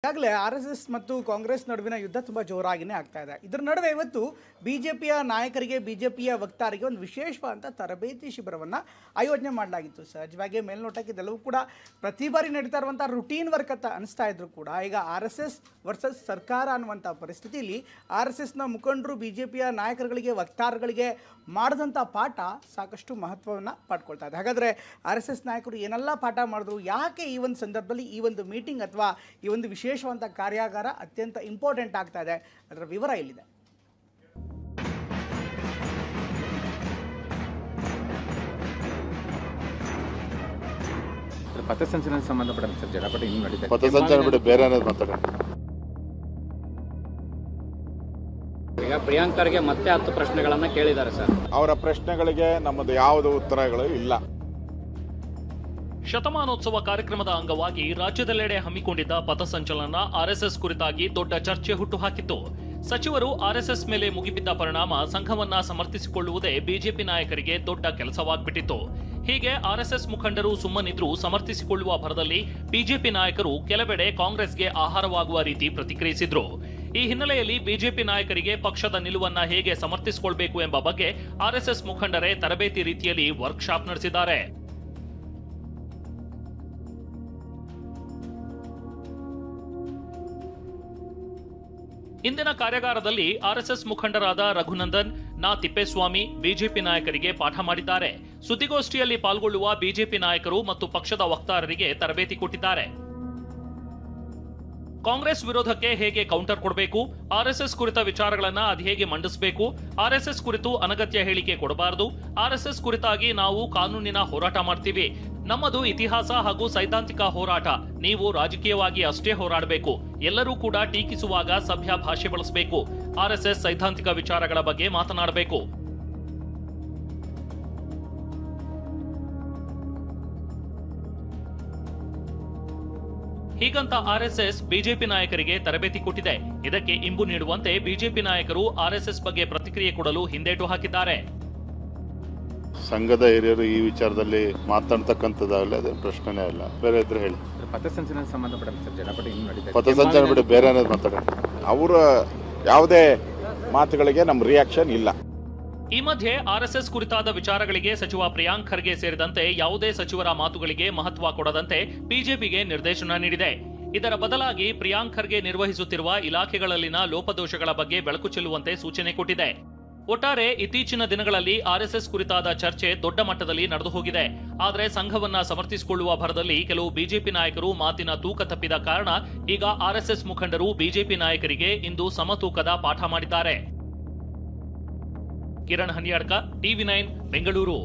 ಈಗಾಗಲೇ ಆರ್ಎಸ್ಎಸ್ ಮತ್ತು ಕಾಂಗ್ರೆಸ್ ನಡುವಿನ ಯುದ್ಧ ತುಂಬ ಜೋರಾಗಿಯೇ ಆಗ್ತಾ ಇದೆ. ಇದರ ನಡುವೆ ಇವತ್ತು ಬಿಜೆಪಿಯ ನಾಯಕರಿಗೆ ಬಿಜೆಪಿಯ ವಕ್ತಾರರಿಗೆ ಒಂದು ವಿಶೇಷವಾದ ತರಬೇತಿ ಶಿಬಿರವನ್ನು ಆಯೋಜನೆ ಮಾಡಲಾಗಿತ್ತು. ಸಹಜವಾಗಿ ಮೇಲ್ನೋಟಕ್ಕೆ ಇದೆಲ್ಲವೂ ಕೂಡ ಪ್ರತಿ ಬಾರಿ ನಡೀತಾ ಇರುವಂಥ ರುಟೀನ್ ವರ್ಕ್ ಅಂತ ಅನಿಸ್ತಾ ಇದ್ರು ಕೂಡ ಈಗ ಆರ್ಎಸ್ಎಸ್ ವರ್ಸಸ್ ಸರ್ಕಾರ ಅನ್ನುವಂಥ ಪರಿಸ್ಥಿತಿಯಲ್ಲಿ ಆರ್ಎಸ್ಎಸ್ನ ಮುಖಂಡರು ಬಿಜೆಪಿಯ ನಾಯಕರುಗಳಿಗೆ ವಕ್ತಾರಗಳಿಗೆ ಮಾಡಿದಂಥ ಪಾಠ ಸಾಕಷ್ಟು ಮಹತ್ವವನ್ನು ಪಡ್ಕೊಳ್ತಾ ಇದೆ. ಹಾಗಾದರೆ ಆರ್ಎಸ್ಎಸ್ ನಾಯಕರು ಏನೆಲ್ಲ ಪಾಠ ಮಾಡಿದ್ರು, ಯಾಕೆ ಈ ಒಂದು ಸಂದರ್ಭದಲ್ಲಿ ಈ ಒಂದು ಮೀಟಿಂಗ್ ಅಥವಾ ಈ ಒಂದು ವಿಶೇಷವಾದ ಕಾರ್ಯಾಗಾರ ಅತ್ಯಂತ ಇಂಪಾರ್ಟೆಂಟ್ ಆಗ್ತಾ ಇದೆ, ಅದರ ವಿವರ ಇಲ್ಲಿದೆ. ಪಥಸಂಚಲನ ಸಂಬಂಧಪಟ್ಟ ಸರ್ ಜಡಪಟ ಇನ್ನೂ ನಡೀತಾ ಪಥಸಂಚಲನ ಬಿಟ್ಟು ಬೇರೆ ಏನಾದ್ರು ಮಾತಾಡೋಣ. ಈಗ ಪ್ರಿಯಾಂಕರ್ಗೆ ಮತ್ತೆ 10 ಪ್ರಶ್ನೆಗಳನ್ನ ಕೇಳಿದ್ದಾರೆ ಸರ್. ಅವರ ಪ್ರಶ್ನೆಗಳಿಗೆ ನಮ್ಮದು ಯಾವುದೇ ಉತ್ತರಗಳು ಇಲ್ಲ. ಶತಮಾನೋತ್ಸವ ಕಾರ್ಯಕ್ರಮದ ಅಂಗವಾಗಿ ರಾಜ್ಯದೆಲ್ಲೆಡೆ ಹಮ್ಮಿಕೊಂಡಿದ್ದ ಪಥಸಂಚಲನ ಆರ್ಎಸ್ಎಸ್ ಕುರಿತಾಗಿ ದೊಡ್ಡ ಚರ್ಚೆ ಹುಟ್ಟುಹಾಕಿತ್ತು. ಸಚಿವರು ಆರ್ಎಸ್ಎಸ್ ಮೇಲೆ ಮುಗಿಬಿದ್ದ ಪರಿಣಾಮ ಸಂಘವನ್ನ ಸಮರ್ಥಿಸಿಕೊಳ್ಳುವುದೇ ಬಿಜೆಪಿ ನಾಯಕರಿಗೆ ದೊಡ್ಡ ಕೆಲಸವಾಗ್ಬಿಟ್ಟಿತ್ತು. ಹೀಗೆ ಆರ್ಎಸ್ಎಸ್ ಮುಖಂಡರು ಸುಮ್ಮನಿದ್ರೂ ಸಮರ್ಥಿಸಿಕೊಳ್ಳುವ ಭರದಲ್ಲಿ ಬಿಜೆಪಿ ನಾಯಕರು ಕೆಲವೆಡೆ ಕಾಂಗ್ರೆಸ್ಗೆ ಆಹಾರವಾಗುವ ರೀತಿ ಪ್ರತಿಕ್ರಿಯಿಸಿದ್ರು. ಈ ಹಿನ್ನೆಲೆಯಲ್ಲಿ ಬಿಜೆಪಿ ನಾಯಕರಿಗೆ ಪಕ್ಷದ ನಿಲುವನ್ನ ಹೇಗೆ ಸಮರ್ಥಿಸಿಕೊಳ್ಬೇಕು ಎಂಬ ಬಗ್ಗೆ ಆರ್ಎಸ್ಎಸ್ ಮುಖಂಡರೇ ತರಬೇತಿ ರೀತಿಯಲ್ಲಿ ವರ್ಕ್ಶಾಪ್ ನಡೆಸಿದ್ದಾರೆ. ಇಂದಿನ ಕಾರ್ಯಾಗಾರದಲ್ಲಿ ಆರ್ಎಸ್ಎಸ್ ಮುಖಂಡರಾದ ರಘುನಂದನ್, ನಾ ತಿಪ್ಪೇಸ್ವಾಮಿ ಬಿಜೆಪಿ ನಾಯಕರಿಗೆ ಪಾಠ ಮಾಡಿದ್ದಾರೆ. ಸುದ್ದಿಗೋಷ್ಠಿಯಲ್ಲಿ ಪಾಲ್ಗೊಳ್ಳುವ ಬಿಜೆಪಿ ನಾಯಕರು ಮತ್ತು ಪಕ್ಷದ ವಕ್ತಾರರಿಗೆ ತರಬೇತಿ ಕೊಟ್ಟಿದ್ದಾರೆ. ಕಾಂಗ್ರೆಸ್ ವಿರೋಧಕ್ಕೆ ಹೇಗೆ ಕೌಂಟರ್ ಕೊಡಬೇಕು, ಆರ್ಎಸ್ಎಸ್ ಕುರಿತ ವಿಚಾರಗಳನ್ನ ಅದು ಹೇಗೆ ಮಂಡಿಸಬೇಕು, ಆರ್ಎಸ್ಎಸ್ ಕುರಿತು ಅನಗತ್ಯ ಹೇಳಿಕೆ ಕೊಡಬಾರದು, ಆರ್ಎಸ್ಎಸ್ ಕುರಿತಾಗಿ ನಾವು ಕಾನೂನಿನ ಹೋರಾಟ ಮಾಡ್ತೀವಿ, ನಮ್ಮದು ಇತಿಹಾಸ ಹಾಗೂ ಸೈದ್ಧಾಂತಿಕ ಹೋರಾಟ, ನೀವು ರಾಜಕೀಯವಾಗಿ ಅಷ್ಟೇ ಹೋರಾಡಬೇಕು, ಎಲ್ಲರೂ ಕೂಡ ಟೀಕಿಸುವಾಗ ಸಭ್ಯ ಭಾಷೆ ಬಳಸಬೇಕು, ಆರ್ಎಸ್ಎಸ್ ಸೈದ್ಧಾಂತಿಕ ವಿಚಾರಗಳ ಬಗ್ಗೆ ಮಾತನಾಡಬೇಕು. ಹೀಗಂತ ಆರ್ಎಸ್ಎಸ್ ಬಿಜೆಪಿ ನಾಯಕರಿಗೆ ತರಬೇತಿ ಕೊಟ್ಟಿದೆ. ಇದಕ್ಕೆ ಇಂಬು ನೀಡುವಂತೆ ಬಿಜೆಪಿ ನಾಯಕರು ಆರ್ಎಸ್ಎಸ್ ಬಗ್ಗೆ ಪ್ರತಿಕ್ರಿಯೆ ಕೊಡಲು ಹಿಂದೇಟು ಹಾಕಿದ್ದಾರೆ. ಸಂಘದ ಹಿರಿಯರು ಈ ವಿಚಾರದಲ್ಲಿ ಮಾತಾಡ್ತಕ್ಕಂಥದ್ದಾಗಲಿ ಅದೇ ಪ್ರಶ್ನೆನೇ ಇಲ್ಲ. ಬೇರೆ ಇದ್ರೆ ಹೇಳಿ. ಪಥಸಂಚಲನ ಸಂಬಂಧಪಟ್ಟ ಸರ್ ಜಡಪಟ ಇನ್ನೂ ನಡೀತಾ ಪಥಸಂಚಲನ ಬಿಟ್ಟು ಬೇರೆ ಏನಾದ್ರು ಮಾತಾಡೋಣ. ಅವರ ಯಾವುದೇ ಮಾತುಗಳಿಗೆ ನಮ್ಮ ರಿಯಾಕ್ಷನ್ ಇಲ್ಲ. ಈ ಮಧ್ಯೆ ಆರ್ಎಸ್ಎಸ್ ಕುರಿತಾದ ವಿಚಾರಗಳಿಗೆ ಸಚಿವ ಪ್ರಿಯಾಂಕ್ ಖರ್ಗೆ ಸೇರಿದಂತೆ ಯಾವುದೇ ಸಚಿವರ ಮಾತುಗಳಿಗೆ ಮಹತ್ವ ಕೊಡದಂತೆ ಬಿಜೆಪಿಗೆ ನಿರ್ದೇಶನ ನೀಡಿದೆ. ಇದರ ಬದಲಾಗಿ ಪ್ರಿಯಾಂಕ್ ಖರ್ಗೆ ನಿರ್ವಹಿಸುತ್ತಿರುವ ಇಲಾಖೆಗಳಲ್ಲಿನ ಲೋಪದೋಷಗಳ ಬಗ್ಗೆ ಬೆಳಕು ಚೆಲ್ಲುವಂತೆ ಸೂಚನೆ ಕೊಟ್ಟಿದೆ. ಒಟ್ಟಾರೆ ಇತ್ತೀಚಿನ ದಿನಗಳಲ್ಲಿ ಆರ್ಎಸ್ಎಸ್ ಕುರಿತಾದ ಚರ್ಚೆ ದೊಡ್ಡ ಮಟ್ಟದಲ್ಲಿ ನಡೆದು ಹೋಗಿದೆ. ಆದರೆ ಸಂಘವನ್ನ ಸಮರ್ಥಿಸಿಕೊಳ್ಳುವ ಭರದಲ್ಲಿ ಕೆಲವು ಬಿಜೆಪಿ ನಾಯಕರು ಮಾತಿನ ತೂಕ ತಪ್ಪಿದ ಕಾರಣ ಈಗ ಆರ್ಎಸ್ಎಸ್ ಮುಖಂಡರು ಬಿಜೆಪಿ ನಾಯಕರಿಗೆ ಇಂದು ಸಮತೂಕದ ಪಾಠ ಮಾಡಿದ್ದಾರೆ. ಕಿರಣ್ ಹನಿಯಾಡ್ಕ, ಟಿವಿ9 ಬೆಂಗಳೂರು.